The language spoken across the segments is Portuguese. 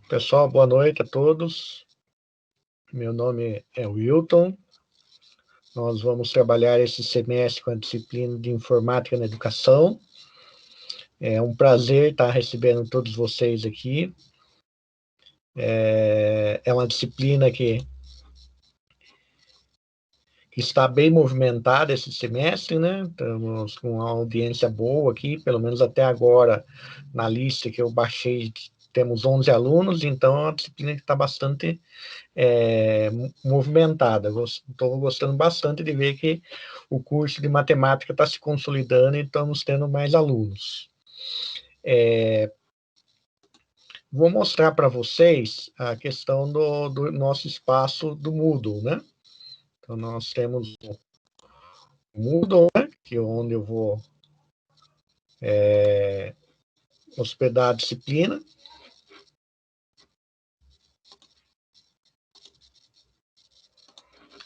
Pessoal, boa noite a todos. Meu nome é Wilton. Nós vamos trabalhar esse semestre com a disciplina de Informática na Educação. É um prazer estar recebendo todos vocês aqui. É uma disciplina que está bem movimentada esse semestre, né? Estamos com uma audiência boa aqui, pelo menos até agora, na lista que eu baixei, temos 11 alunos, então é uma disciplina que está bastante movimentada. Estou gostando bastante de ver que o curso de matemática está se consolidando e estamos tendo mais alunos. Vou mostrar para vocês a questão do nosso espaço do Moodle, né? Então, nós temos o Moodle, né? Que é onde eu vou hospedar a disciplina.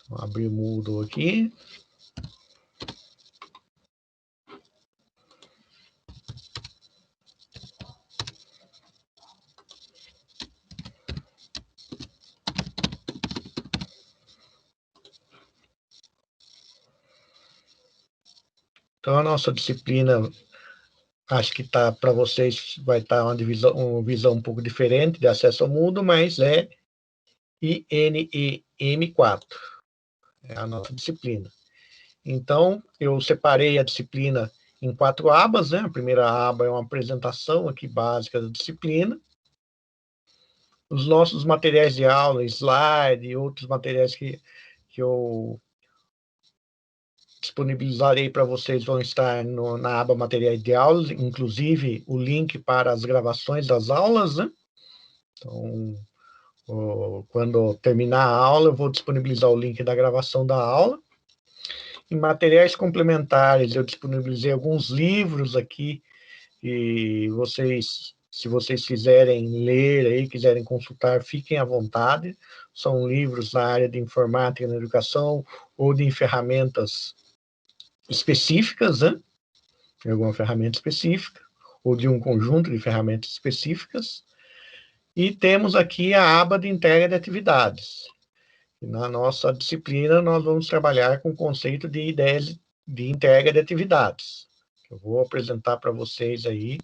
Vou abrir o Moodle aqui. Então, a nossa disciplina, acho que tá para vocês, vai estar uma visão um pouco diferente de acesso ao Moodle, mas é INEM4, é a nossa disciplina. Então, eu separei a disciplina em 4 abas, né? A primeira aba é uma apresentação aqui básica da disciplina. Os nossos materiais de aula, slide e outros materiais que eu disponibilizarei para vocês vão estar na aba materiais de aula, inclusive o link para as gravações das aulas, né? Então, quando terminar a aula, eu vou disponibilizar o link da gravação da aula. Em materiais complementares, eu disponibilizei alguns livros aqui, e vocês, se vocês quiserem ler aí, quiserem consultar, fiquem à vontade. São livros na área de informática na educação ou de ferramentas específicas, né? Alguma ferramenta específica, ou de um conjunto de ferramentas específicas. E temos aqui a aba de entrega de atividades. Na nossa disciplina, nós vamos trabalhar com o conceito de ideias de entrega de atividades. Eu vou apresentar para vocês aí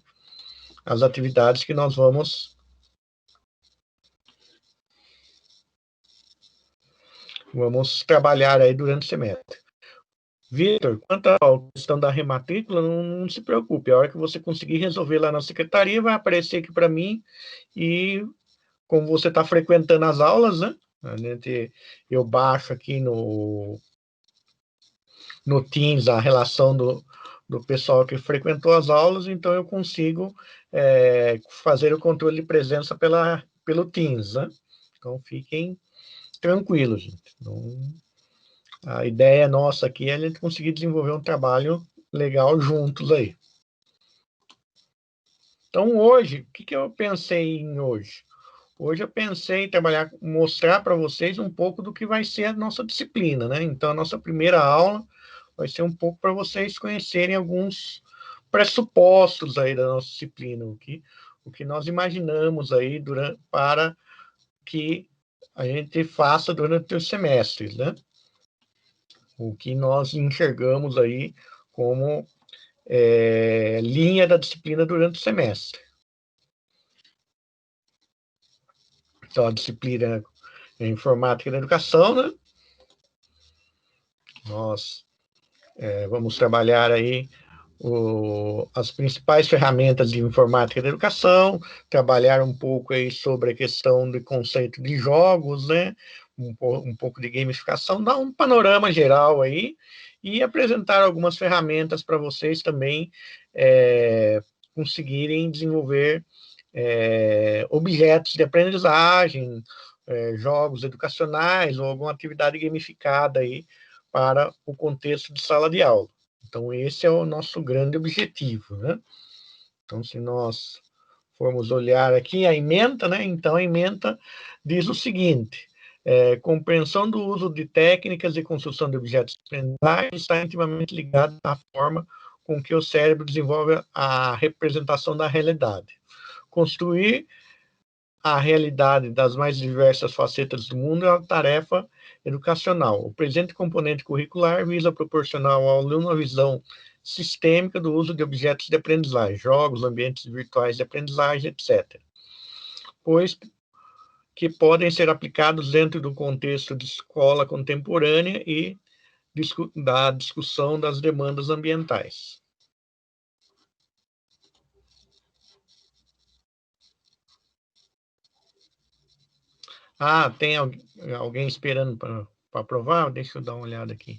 as atividades que nós vamos trabalhar aí durante o semestre. Vitor, quanto à questão da rematrícula, não se preocupe. A hora que você conseguir resolver lá na secretaria, vai aparecer aqui para mim, e como você está frequentando as aulas, né? Eu baixo aqui no Teams a relação do pessoal que frequentou as aulas, então eu consigo fazer o controle de presença pelo Teams, né? Então fiquem tranquilos, gente. Então, a ideia nossa aqui é a gente conseguir desenvolver um trabalho legal juntos aí. Então hoje, o que eu pensei em hoje? Hoje eu pensei em mostrar para vocês um pouco do que vai ser a nossa disciplina, né? Então, a nossa primeira aula vai ser um pouco para vocês conhecerem alguns pressupostos aí da nossa disciplina, o que nós imaginamos aí para que a gente faça durante os semestres, né? O que nós enxergamos aí como linha da disciplina durante o semestre. Então, a disciplina é Informática da Educação, né? Nós vamos trabalhar aí as principais ferramentas de informática da educação, trabalhar um pouco aí sobre a questão do conceito de jogos, né? Um pouco de gamificação, dar um panorama geral aí e apresentar algumas ferramentas para vocês também conseguirem desenvolver objetos de aprendizagem, jogos educacionais ou alguma atividade gamificada aí para o contexto de sala de aula. Então, esse é o nosso grande objetivo, né? Então, se nós formos olhar aqui a ementa, né? Então, a ementa diz o seguinte: compreensão do uso de técnicas de construção de objetos de aprendizagem está intimamente ligada à forma com que o cérebro desenvolve a representação da realidade. Construir a realidade das mais diversas facetas do mundo é uma tarefa educacional. O presente componente curricular visa proporcionar ao aluno uma visão sistêmica do uso de objetos de aprendizagem, jogos, ambientes virtuais de aprendizagem, etc., pois que podem ser aplicados dentro do contexto de escola contemporânea e da discussão das demandas ambientais. Ah, tem alguém esperando para aprovar? Deixa eu dar uma olhada aqui.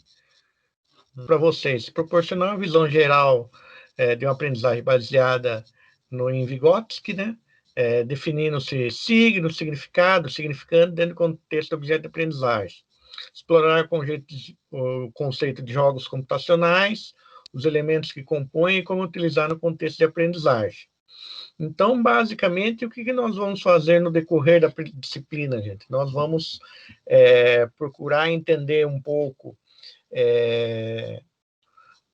Para vocês, proporcionar uma visão geral de uma aprendizagem baseada em Vygotsky, né? Definindo-se signo, significado, significando dentro do contexto do objeto de aprendizagem. Explorar o conceito de jogos computacionais, os elementos que compõem e como utilizar no contexto de aprendizagem. Então, basicamente, o que nós vamos fazer no decorrer da disciplina, gente? Nós vamos procurar entender um pouco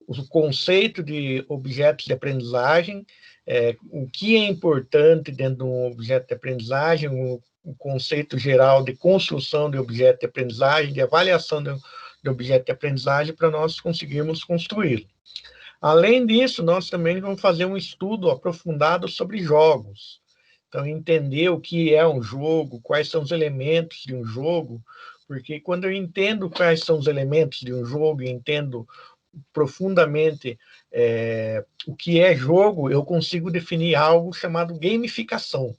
o conceito de objetos de aprendizagem, o que é importante dentro de um objeto de aprendizagem, o conceito geral de construção de objeto de aprendizagem, de avaliação de objeto de aprendizagem, para nós conseguirmos construí-lo. Além disso, nós também vamos fazer um estudo aprofundado sobre jogos. Então, entender o que é um jogo, quais são os elementos de um jogo, porque quando eu entendo quais são os elementos de um jogo e entendo profundamente o que é jogo, eu consigo definir algo chamado gamificação.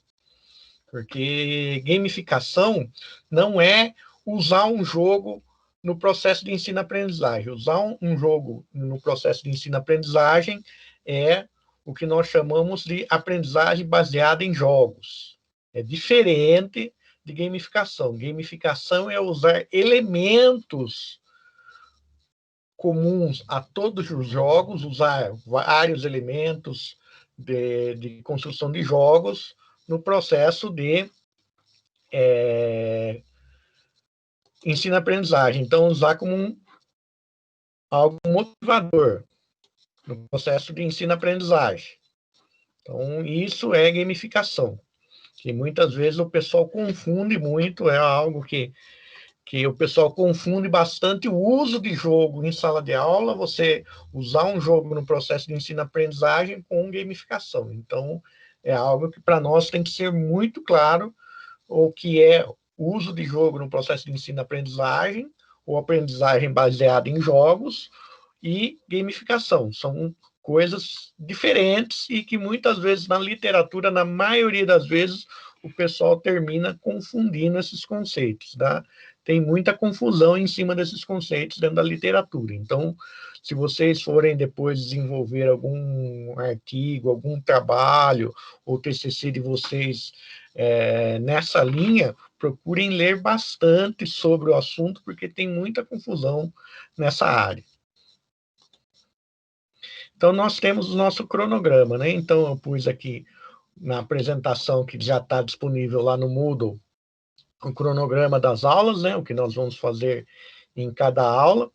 Porque gamificação não é usar um jogo no processo de ensino-aprendizagem. Usar um jogo no processo de ensino-aprendizagem é o que nós chamamos de aprendizagem baseada em jogos. É diferente de gamificação. Gamificação é usar elementos comuns a todos os jogos, usar vários elementos de construção de jogos no processo de ensino-aprendizagem. Então, usar como algo motivador no processo de ensino-aprendizagem. Então, isso é gamificação, que muitas vezes o pessoal confunde muito, é algo que o pessoal confunde bastante o uso de jogo em sala de aula, você usar um jogo no processo de ensino-aprendizagem com gamificação. Então, é algo que para nós tem que ser muito claro o que é uso de jogo no processo de ensino-aprendizagem, ou aprendizagem baseada em jogos, e gamificação. São coisas diferentes e que muitas vezes na literatura, na maioria das vezes, o pessoal termina confundindo esses conceitos, tá? Tem muita confusão em cima desses conceitos dentro da literatura. Então, se vocês forem depois desenvolver algum artigo, algum trabalho, ou TCC de vocês nessa linha, procurem ler bastante sobre o assunto, porque tem muita confusão nessa área. Então, nós temos o nosso cronograma, né? Então, eu pus aqui na apresentação que já está disponível lá no Moodle, o cronograma das aulas, né? O que nós vamos fazer em cada aula,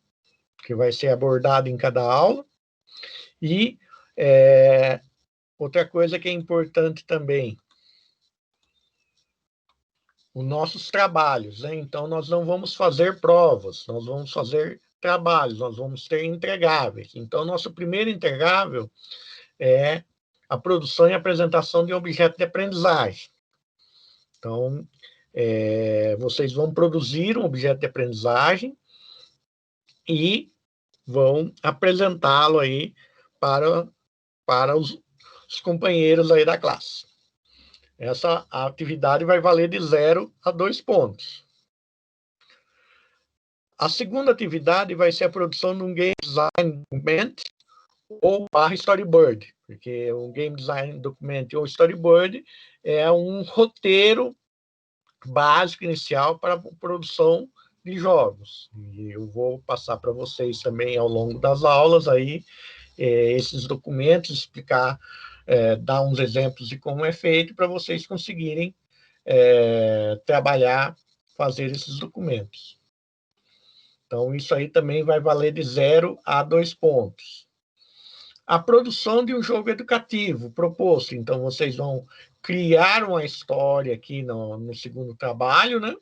que vai ser abordado em cada aula. E outra coisa que é importante também, os nossos trabalhos, né? Então, nós não vamos fazer provas, nós vamos fazer trabalhos, nós vamos ter entregáveis. Então, nosso primeiro entregável é a produção e apresentação de objeto de aprendizagem. Então, vocês vão produzir um objeto de aprendizagem e vão apresentá-lo aí para os companheiros aí da classe. Essa atividade vai valer de 0 a 2 pontos. A segunda atividade vai ser a produção de um game design document ou storyboard, porque o game design document ou storyboard é um roteiro básico inicial para a produção de jogos. E eu vou passar para vocês também ao longo das aulas aí esses documentos, explicar, dar uns exemplos de como é feito para vocês conseguirem trabalhar, fazer esses documentos. Então, isso aí também vai valer de 0 a 2 pontos. A produção de um jogo educativo proposto. Então, vocês vão criar uma história aqui no segundo trabalho, né?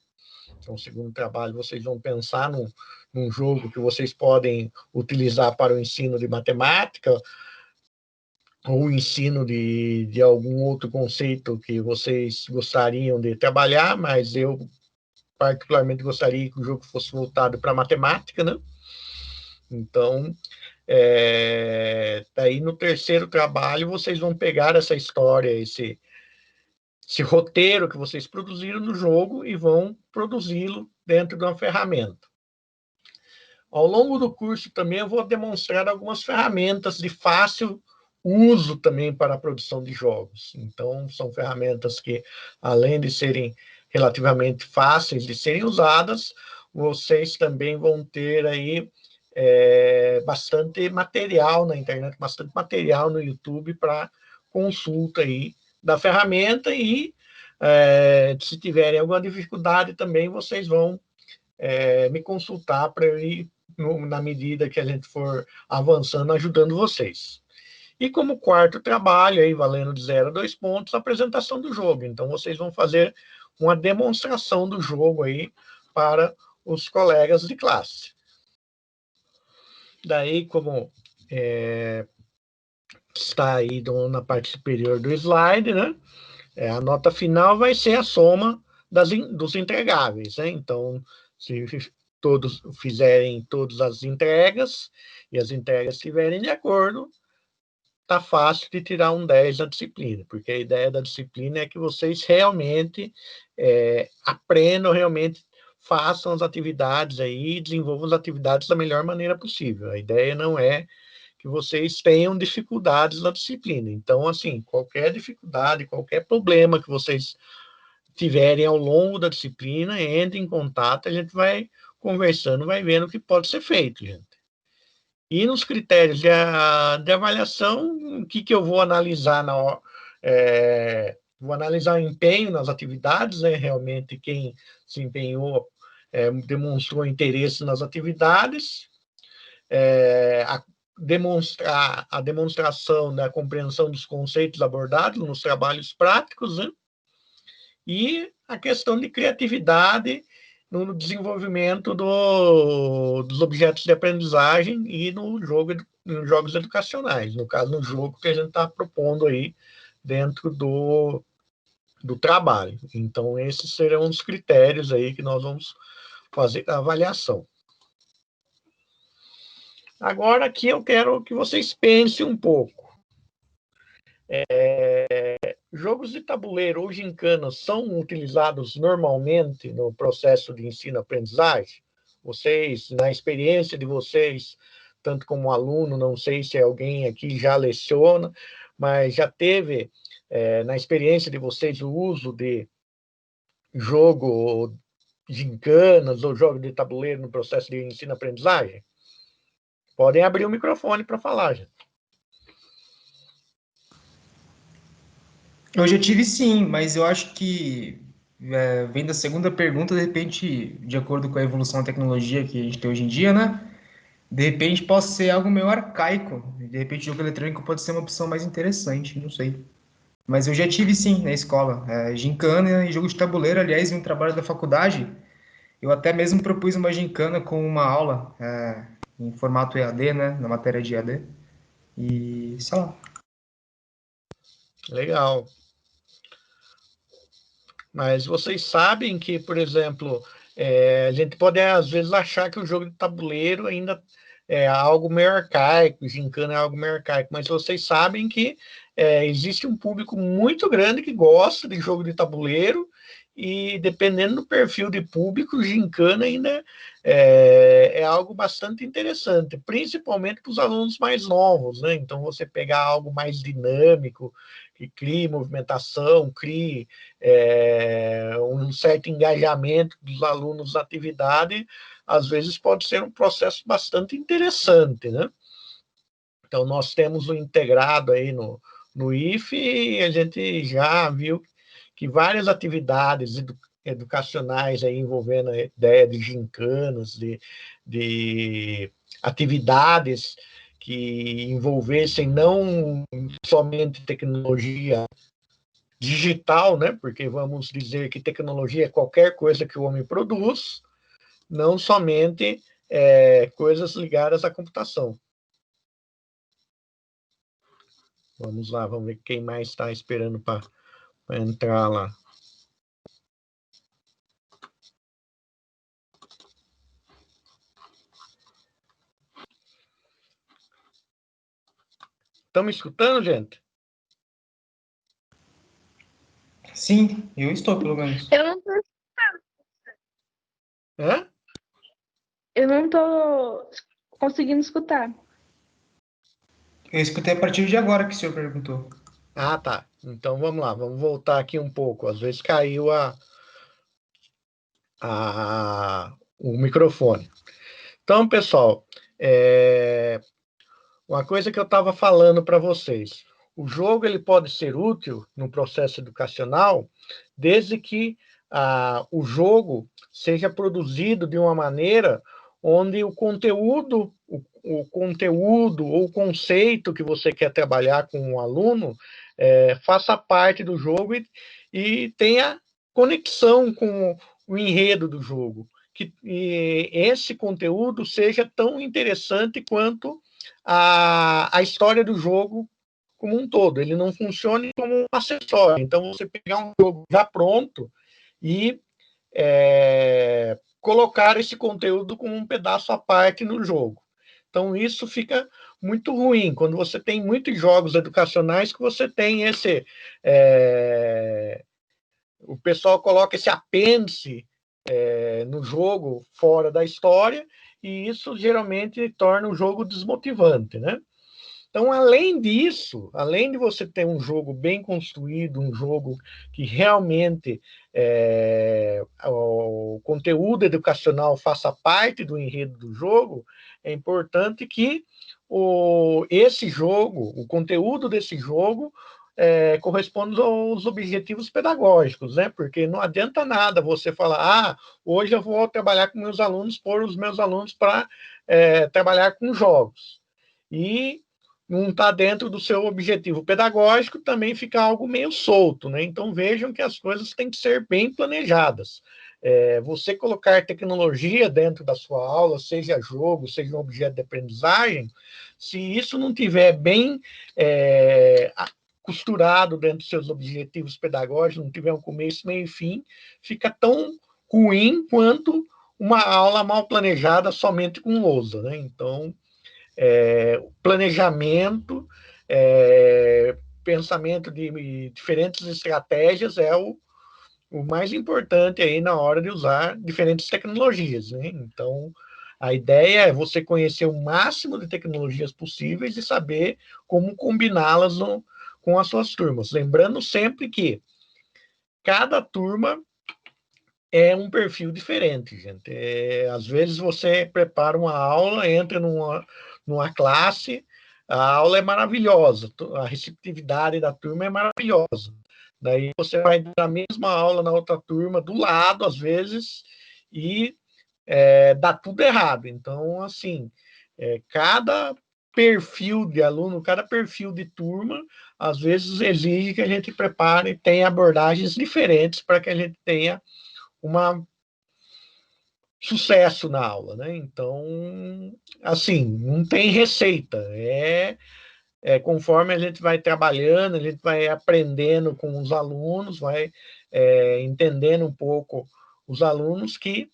Então, no segundo trabalho, vocês vão pensar num jogo que vocês podem utilizar para o ensino de matemática, ou o ensino de algum outro conceito que vocês gostariam de trabalhar, mas eu particularmente gostaria que o jogo fosse voltado para matemática, né? Então, daí no terceiro trabalho, vocês vão pegar essa história, esse roteiro que vocês produziram no jogo e vão produzi-lo dentro de uma ferramenta. Ao longo do curso também eu vou demonstrar algumas ferramentas de fácil uso também para a produção de jogos. Então, são ferramentas que, além de serem relativamente fáceis de serem usadas, vocês também vão ter aí bastante material na internet, bastante material no YouTube para consulta aí da ferramenta e, se tiverem alguma dificuldade também, vocês vão me consultar para eu ir, na medida que a gente for avançando, ajudando vocês. E como quarto trabalho, aí, valendo de 0 a 2 pontos, a apresentação do jogo. Então, vocês vão fazer uma demonstração do jogo aí para os colegas de classe. Daí, como está aí na parte superior do slide, né? A nota final vai ser a soma dos entregáveis, né? Então, se todos fizerem todas as entregas e as entregas estiverem de acordo, tá fácil de tirar um 10 na disciplina, porque a ideia da disciplina é que vocês realmente aprendam, realmente façam as atividades aí, desenvolvam as atividades da melhor maneira possível. A ideia não é que vocês tenham dificuldades na disciplina. Então, assim, qualquer dificuldade, qualquer problema que vocês tiverem ao longo da disciplina, entre em contato, a gente vai conversando, vai vendo o que pode ser feito, gente. E nos critérios de avaliação, o que eu vou analisar vou analisar o empenho nas atividades, né? Realmente quem se empenhou demonstrou interesse nas atividades, demonstrar a demonstração da compreensão dos conceitos abordados nos trabalhos práticos, né? E a questão de criatividade no desenvolvimento dos objetos de aprendizagem e nos jogos educacionais, no caso, no jogo que a gente está propondo aí dentro do trabalho. Então, esses serão os critérios aí que nós vamos fazer a avaliação. Agora, aqui eu quero que vocês pensem um pouco. Jogos de tabuleiro ou gincanas são utilizados normalmente no processo de ensino-aprendizagem? Vocês, na experiência de vocês, tanto como aluno, não sei se alguém aqui já leciona, mas já teve, na experiência de vocês, o uso de jogo, gincanas ou jogo de tabuleiro no processo de ensino-aprendizagem? Podem abrir o microfone para falar, gente. Eu já tive sim, mas eu acho que vem da segunda pergunta, de repente, de acordo com a evolução da tecnologia que a gente tem hoje em dia, né? De repente pode ser algo meio arcaico. De repente, jogo eletrônico pode ser uma opção mais interessante, não sei. Mas eu já tive sim na escola. Gincana e jogo de tabuleiro, aliás, em um trabalho da faculdade, eu até mesmo propus uma gincana com uma aula em formato EAD, né? Na matéria de EAD. E sei lá. Legal. Mas vocês sabem que, por exemplo, a gente pode, às vezes, achar que o jogo de tabuleiro ainda é algo meio arcaico, gincana é algo meio arcaico, mas vocês sabem que existe um público muito grande que gosta de jogo de tabuleiro e, dependendo do perfil de público, gincana ainda é algo bastante interessante, principalmente para os alunos mais novos, né? Então, você pegar algo mais dinâmico, que crie movimentação, crie um certo engajamento dos alunos na atividade, às vezes pode ser um processo bastante interessante, né? Então, nós temos o integrado aí no IFE e a gente já viu que várias atividades educacionais aí envolvendo a ideia de gincanas, de atividades que envolvessem não somente tecnologia digital, né? Porque vamos dizer que tecnologia é qualquer coisa que o homem produz, não somente coisas ligadas à computação. Vamos lá, vamos ver quem mais está esperando para entrar lá. Estão me escutando, gente? Sim, eu estou, pelo menos. Eu não tô, Hã? eu não tô conseguindo escutar. Eu escutei a partir de agora que o senhor perguntou. Ah, tá. Então vamos lá, vamos voltar aqui um pouco. Às vezes caiu o microfone. Então, pessoal, uma coisa que eu estava falando para vocês. O jogo ele pode ser útil no processo educacional desde que o jogo seja produzido de uma maneira onde o conteúdo ou o conceito que você quer trabalhar com o aluno faça parte do jogo e tenha conexão com o enredo do jogo. Que esse conteúdo seja tão interessante quanto a história do jogo como um todo. Ele não funcione como um acessório. Então, você pegar um jogo já pronto e colocar esse conteúdo como um pedaço à parte no jogo. Então, isso fica muito ruim quando você tem muitos jogos educacionais que você tem esse... o pessoal coloca esse apêndice no jogo fora da história e isso geralmente torna o jogo desmotivante, né? Então, além disso, além de você ter um jogo bem construído, um jogo que realmente o conteúdo educacional faça parte do enredo do jogo, é importante que esse jogo, o conteúdo desse jogo, corresponda aos objetivos pedagógicos, né? Porque não adianta nada você falar, hoje eu vou trabalhar com meus alunos, pôr os meus alunos para trabalhar com jogos. E não está dentro do seu objetivo pedagógico, também fica algo meio solto, né? Então vejam que as coisas têm que ser bem planejadas. Você colocar tecnologia dentro da sua aula, seja jogo, seja um objeto de aprendizagem, se isso não tiver bem costurado dentro dos seus objetivos pedagógicos, não tiver um começo, meio e fim, fica tão ruim quanto uma aula mal planejada somente com lousa, né? Então, planejamento, pensamento de diferentes estratégias é o mais importante aí na hora de usar diferentes tecnologias, né? Então, a ideia é você conhecer o máximo de tecnologias possíveis e saber como combiná-las com as suas turmas. Lembrando sempre que cada turma é um perfil diferente, gente. Às vezes você prepara uma aula, entra numa classe, a aula é maravilhosa, a receptividade da turma é maravilhosa. Daí você vai dar a mesma aula na outra turma, do lado, às vezes, e dá tudo errado. Então, assim, cada perfil de aluno, cada perfil de turma, às vezes exige que a gente prepare e tenha abordagens diferentes para que a gente tenha sucesso na aula, né? Então, assim, não tem receita. Conforme a gente vai trabalhando, a gente vai aprendendo com os alunos, vai entendendo um pouco os alunos que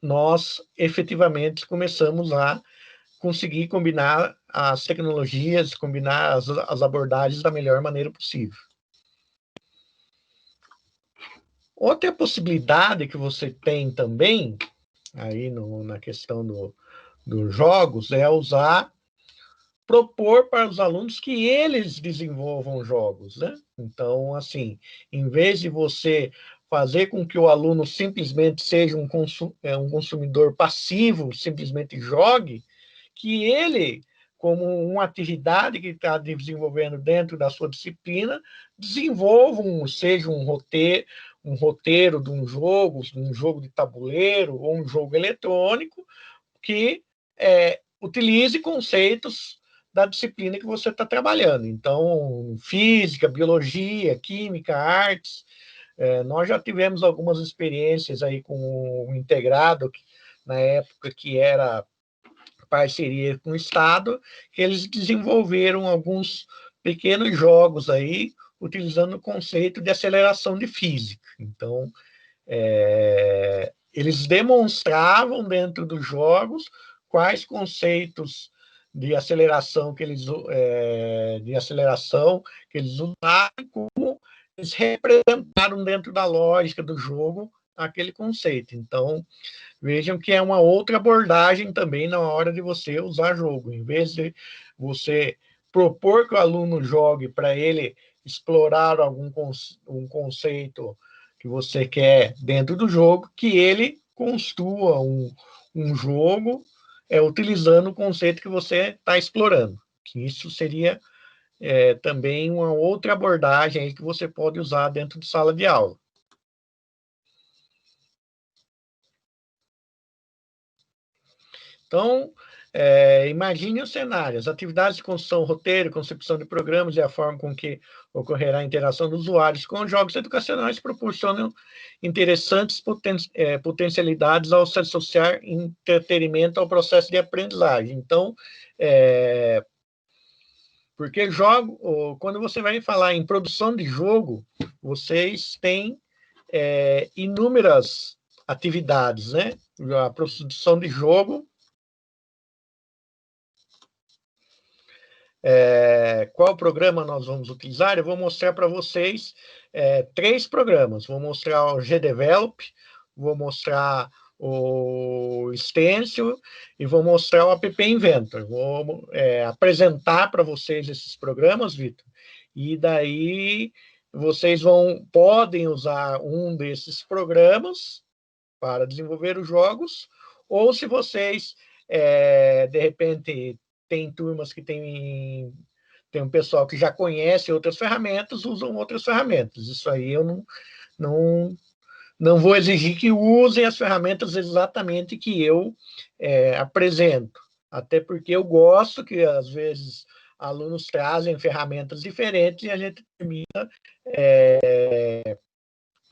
nós efetivamente começamos a conseguir combinar as tecnologias, combinar as abordagens da melhor maneira possível. Outra possibilidade que você tem também, aí na questão dos jogos, é usar propor para os alunos que eles desenvolvam jogos, né? Então, assim, em vez de você fazer com que o aluno simplesmente seja um consumidor passivo, simplesmente jogue, que ele, como uma atividade que está desenvolvendo dentro da sua disciplina, desenvolva seja um roteiro de um jogo de tabuleiro ou um jogo eletrônico que utilize conceitos da disciplina que você está trabalhando. Então, física, biologia, química, artes. Nós já tivemos algumas experiências aí com o integrado, na época que era parceria com o Estado, que eles desenvolveram alguns pequenos jogos aí, utilizando o conceito de aceleração de física. Então, eles demonstravam dentro dos jogos quais conceitos de aceleração que eles usaram, como eles representaram dentro da lógica do jogo aquele conceito. Então, vejam que é uma outra abordagem também na hora de você usar jogo. Em vez de você propor que o aluno jogue para ele explorar um conceito que você quer dentro do jogo, que ele construa um jogo utilizando o conceito que você está explorando. Que isso seria também uma outra abordagem aí que você pode usar dentro de sala de aula. Então, imagine o cenário, as atividades de construção, roteiro, concepção de programas e a forma com que ocorrerá a interação dos usuários com os jogos educacionais proporcionam interessantes potencialidades ao se associar entretenimento ao processo de aprendizagem. Então, porque quando você vai falar em produção de jogo, vocês têm inúmeras atividades, né? A produção de jogo. Qual programa nós vamos utilizar? Eu vou mostrar para vocês 3 programas. Vou mostrar o GDevelop, vou mostrar o Stencil e vou mostrar o App Inventor. Vou apresentar para vocês esses programas, Vitor, e daí vocês podem usar um desses programas para desenvolver os jogos, ou se vocês, de repente, tem turmas que tem um pessoal que já conhece outras ferramentas, usam outras ferramentas. Isso aí eu não vou exigir que usem as ferramentas exatamente que eu apresento. Até porque eu gosto que, às vezes, alunos trazem ferramentas diferentes e a gente termina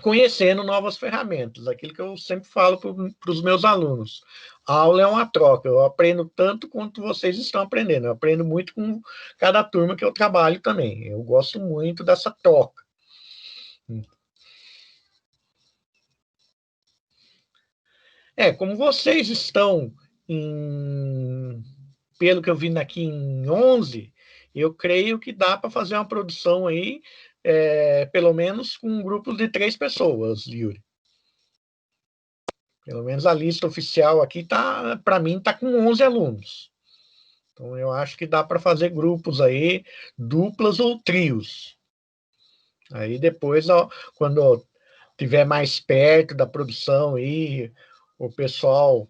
conhecendo novas ferramentas, aquilo que eu sempre falo para os meus alunos. A aula é uma troca, eu aprendo tanto quanto vocês estão aprendendo, eu aprendo muito com cada turma que eu trabalho também, eu gosto muito dessa troca. Como vocês estão pelo que eu vi aqui em 11, eu creio que dá para fazer uma produção aí, pelo menos com um grupo de 3 pessoas, Yuri. Pelo menos a lista oficial aqui, para mim, está com 11 alunos. Então, eu acho que dá para fazer grupos aí, duplas ou trios. Aí, depois, quando estiver mais perto da produção, aí, o pessoal,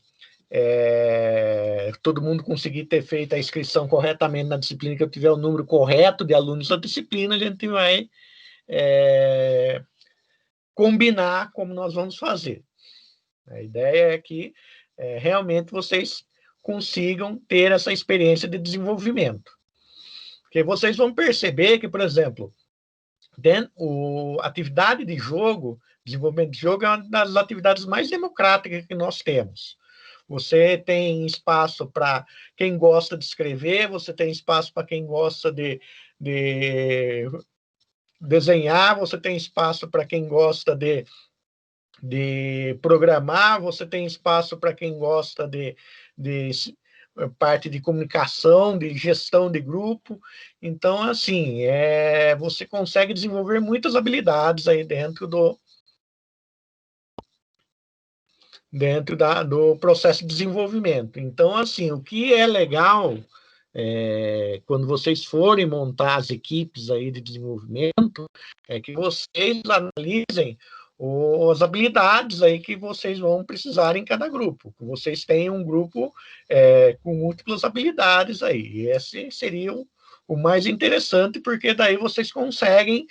todo mundo conseguir ter feito a inscrição corretamente na disciplina, que eu tiver o número correto de alunos da disciplina, a gente vai combinar como nós vamos fazer. A ideia é que realmente vocês consigam ter essa experiência de desenvolvimento. Porque vocês vão perceber que, por exemplo, a atividade de jogo, desenvolvimento de jogo, é uma das atividades mais democráticas que nós temos. Você tem espaço para quem gosta de escrever, você tem espaço para quem gosta de desenhar, você tem espaço para quem gosta de programar, você tem espaço para quem gosta de parte de comunicação, de gestão de grupo. Então, assim, você consegue desenvolver muitas habilidades aí dentro do processo de desenvolvimento. Então, assim, o que é legal quando vocês forem montar as equipes aí de desenvolvimento, que vocês analisem as habilidades aí que vocês vão precisar em cada grupo. Que vocês tenham um grupo com múltiplas habilidades aí. E esse seria o mais interessante, porque daí vocês conseguem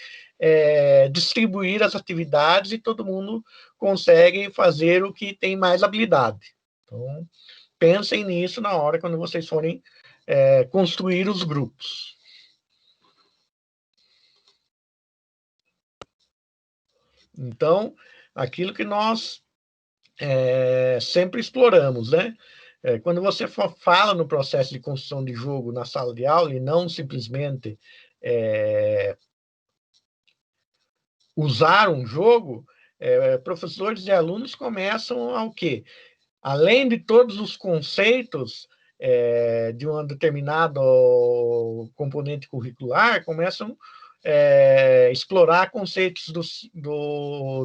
distribuir as atividades e todo mundo consegue fazer o que tem mais habilidade. Então, pensem nisso na hora quando vocês forem construir os grupos. Então, aquilo que nós sempre exploramos, né? Quando você fala no processo de construção de jogo na sala de aula e não simplesmente usar um jogo, professores e alunos começam ao quê? Além de todos os conceitos de um determinado componente curricular, começam a explorar conceitos de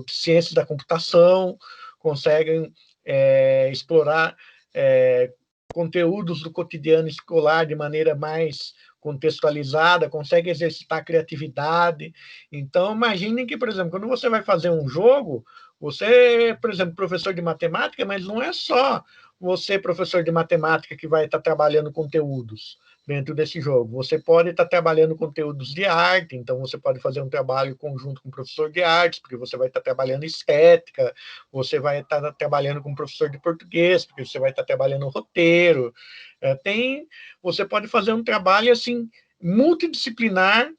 ciências da computação, conseguem explorar conteúdos do cotidiano escolar de maneira mais contextualizada, consegue exercitar a criatividade. Então, imaginem que, por exemplo, quando você vai fazer um jogo, você, por exemplo, professor de matemática, mas não é só você, professor de matemática, que vai estar trabalhando conteúdos dentro desse jogo. Você pode estar trabalhando conteúdos de arte, então você pode fazer um trabalho conjunto com o professor de artes, porque você vai estar trabalhando estética, você vai estar trabalhando com o professor de português, porque você vai estar trabalhando roteiro. Você pode fazer um trabalho assim multidisciplinar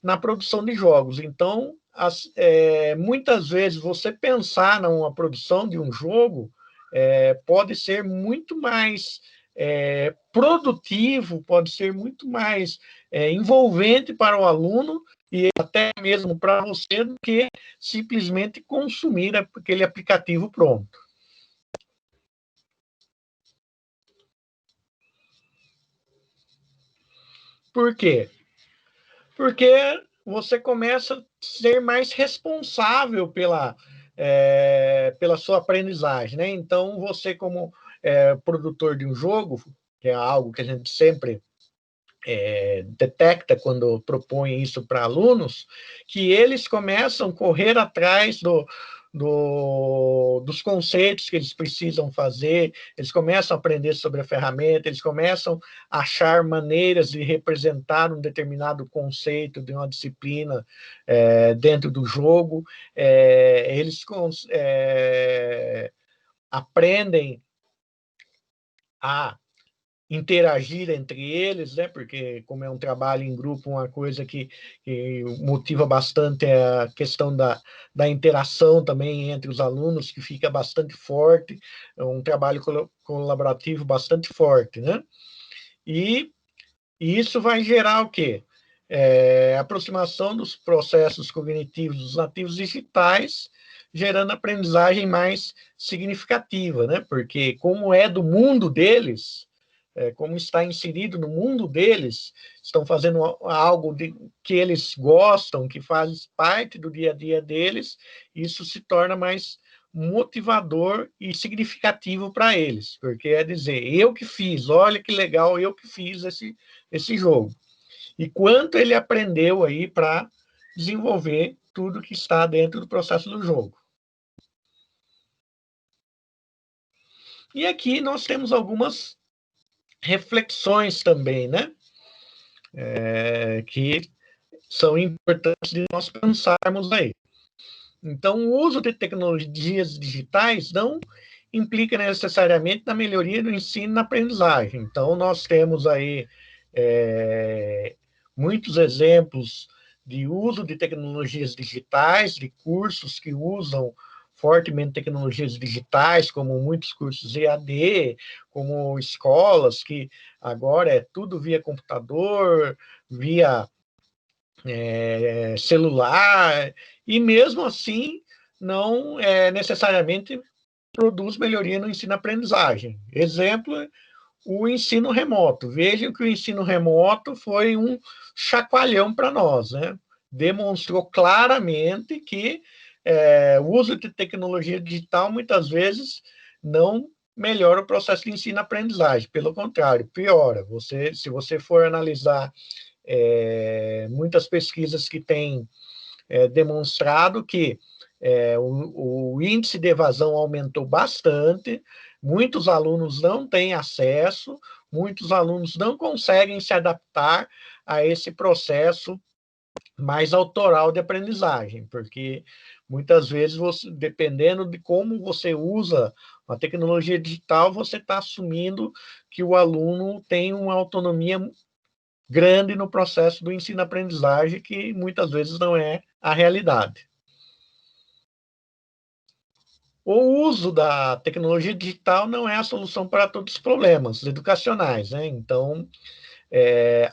na produção de jogos. Então, muitas vezes, você pensar numa produção de um jogo pode ser muito mais produtivo, pode ser muito mais envolvente para o aluno e até mesmo para você do que simplesmente consumir aquele aplicativo pronto. Por quê? Porque você começa a ser mais responsável pela sua aprendizagem, né? Então, você como produtor de um jogo, que é algo que a gente sempre detecta quando propõe isso para alunos, que eles começam a correr atrás dos conceitos que eles precisam fazer, eles começam a aprender sobre a ferramenta, eles começam a achar maneiras de representar um determinado conceito de uma disciplina dentro do jogo, eles aprendem a interagir entre eles, né? Porque como é um trabalho em grupo, uma coisa que motiva bastante é a questão da interação também entre os alunos, que fica bastante forte, é um trabalho colaborativo bastante forte, né? E isso vai gerar o quê? Aproximação dos processos cognitivos dos nativos digitais, gerando aprendizagem mais significativa, né? Porque como é do mundo deles, como está inserido no mundo deles, estão fazendo algo que eles gostam, que faz parte do dia a dia deles, isso se torna mais motivador e significativo para eles, porque é dizer, eu que fiz, olha que legal, eu que fiz esse jogo. E quanto ele aprendeu aí para desenvolver tudo que está dentro do processo do jogo. E aqui nós temos algumas reflexões também, né? Que são importantes de nós pensarmos aí. Então, o uso de tecnologias digitais não implica necessariamente na melhoria do ensino e na aprendizagem. Então, nós temos aí muitos exemplos de uso de tecnologias digitais, de cursos que usam fortemente tecnologias digitais, como muitos cursos EAD, como escolas que agora é tudo via computador, via celular, e mesmo assim não necessariamente produz melhoria no ensino-aprendizagem. Exemplo, o ensino remoto. Vejam que o ensino remoto foi um chacoalhão para nós, né? Demonstrou claramente que o uso de tecnologia digital muitas vezes não melhora o processo de ensino-aprendizagem. Pelo contrário, piora. Se você for analisar muitas pesquisas que têm demonstrado que o índice de evasão aumentou bastante, muitos alunos não têm acesso, muitos alunos não conseguem se adaptar a esse processo mais autoral de aprendizagem, porque muitas vezes, dependendo de como você usa a tecnologia digital, você está assumindo que o aluno tem uma autonomia grande no processo do ensino-aprendizagem, que muitas vezes não é a realidade. O uso da tecnologia digital não é a solução para todos os problemas educacionais, né? Então,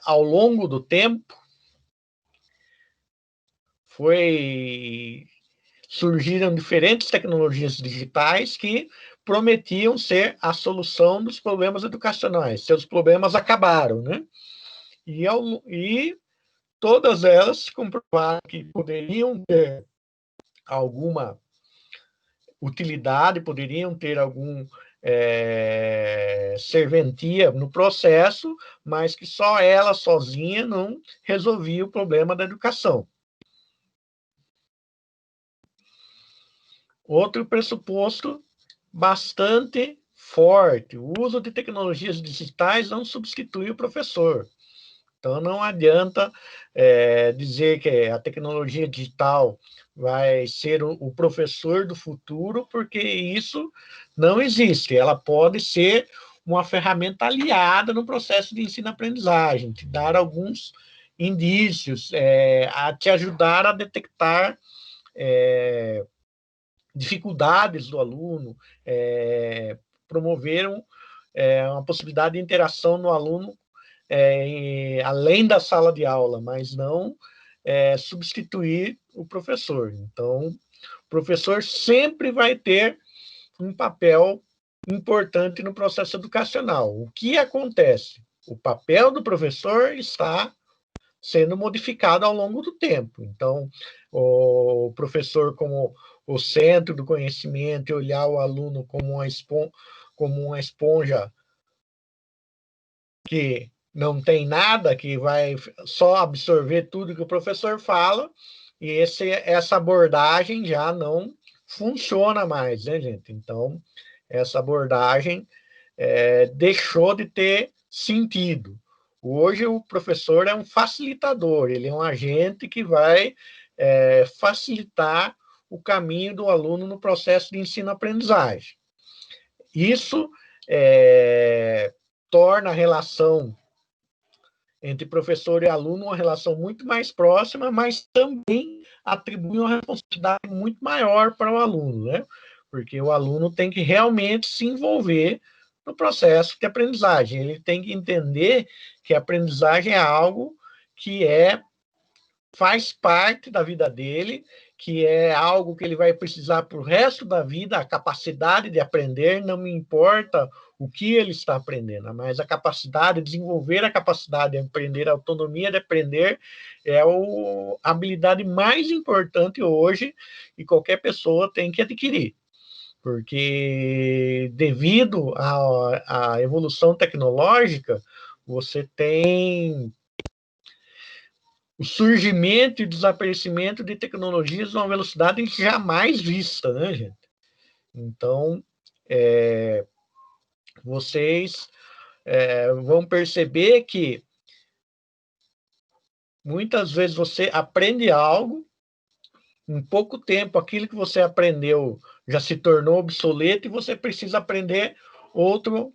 ao longo do tempo, surgiram diferentes tecnologias digitais que prometiam ser a solução dos problemas educacionais. Seus problemas acabaram, né? E todas elas comprovaram que poderiam ter alguma utilidade, poderiam ter algum serventia no processo, mas que só ela sozinha não resolvia o problema da educação. Outro pressuposto bastante forte: o uso de tecnologias digitais não substitui o professor. Então, não adianta dizer que a tecnologia digital vai ser o professor do futuro, porque isso não existe. Ela pode ser uma ferramenta aliada no processo de ensino-aprendizagem, te dar alguns indícios, a te ajudar a detectar dificuldades do aluno, promover uma possibilidade de interação no aluno além da sala de aula, mas não substituir o professor. Então, o professor sempre vai ter um papel importante no processo educacional. O que acontece? O papel do professor está sendo modificado ao longo do tempo. Então, o professor como o centro do conhecimento e olhar o aluno como uma esponja que não tem nada, que vai só absorver tudo que o professor fala, e essa abordagem já não funciona mais, né, gente? Então, essa abordagem deixou de ter sentido. Hoje, o professor é um facilitador, ele é um agente que vai facilitar o caminho do aluno no processo de ensino-aprendizagem. Isso torna a relação entre professor e aluno uma relação muito mais próxima, mas também atribui uma responsabilidade muito maior para o aluno, né? Porque o aluno tem que realmente se envolver no processo de aprendizagem. Ele tem que entender que a aprendizagem é algo que faz parte da vida dele, que é algo que ele vai precisar para o resto da vida, a capacidade de aprender, não me importa o que ele está aprendendo, mas a capacidade, desenvolver a capacidade de aprender, a autonomia de aprender, é a habilidade mais importante hoje e qualquer pessoa tem que adquirir. Porque devido à evolução tecnológica, você tem o surgimento e desaparecimento de tecnologias numa velocidade jamais vista, né, gente? Então, vocês vão perceber que muitas vezes você aprende algo, em pouco tempo aquilo que você aprendeu já se tornou obsoleto e você precisa aprender outras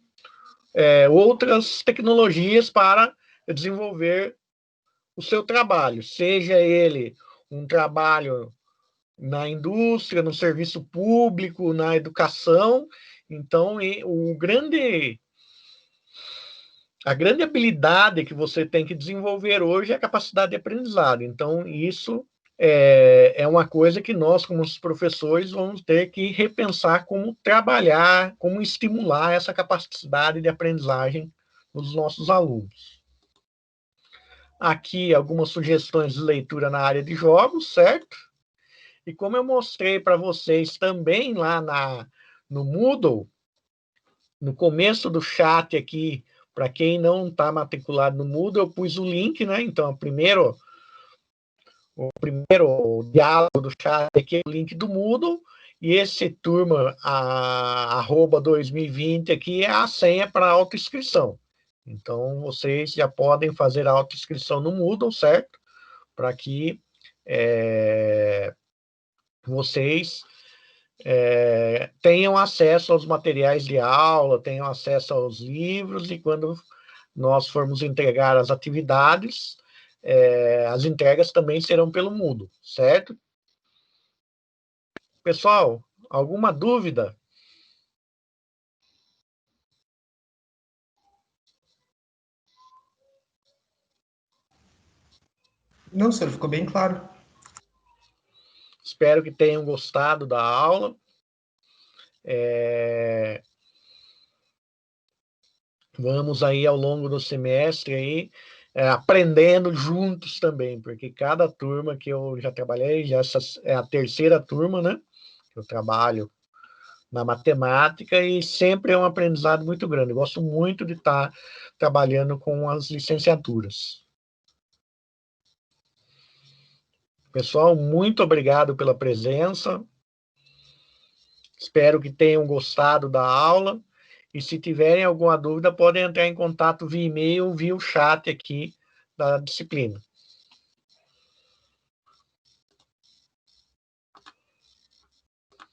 tecnologias para desenvolver o seu trabalho, seja ele um trabalho na indústria, no serviço público, na educação. Então, a grande habilidade que você tem que desenvolver hoje é a capacidade de aprendizado. Então, isso é uma coisa que nós, como professores, vamos ter que repensar como trabalhar, como estimular essa capacidade de aprendizagem nos nossos alunos. Aqui, algumas sugestões de leitura na área de jogos, certo? E como eu mostrei para vocês também lá no Moodle, no começo do chat aqui, para quem não está matriculado no Moodle, eu pus o link, né? Então, o primeiro diálogo do chat aqui é o link do Moodle, e esse turma @2020 aqui é a senha para autoinscrição. Então, vocês já podem fazer a autoinscrição no Moodle, certo? Para que vocês tenham acesso aos materiais de aula, tenham acesso aos livros, e quando nós formos entregar as atividades, as entregas também serão pelo Moodle, certo? Pessoal, alguma dúvida? Não, senhor, ficou bem claro. Espero que tenham gostado da aula. Vamos aí ao longo do semestre aí, aprendendo juntos também, porque cada turma que eu já trabalhei, já essa é a terceira turma, né? Que eu trabalho na matemática, e sempre é um aprendizado muito grande. Eu gosto muito de estar trabalhando com as licenciaturas. Pessoal, muito obrigado pela presença. Espero que tenham gostado da aula. E se tiverem alguma dúvida, podem entrar em contato via e-mail ou via o chat aqui da disciplina.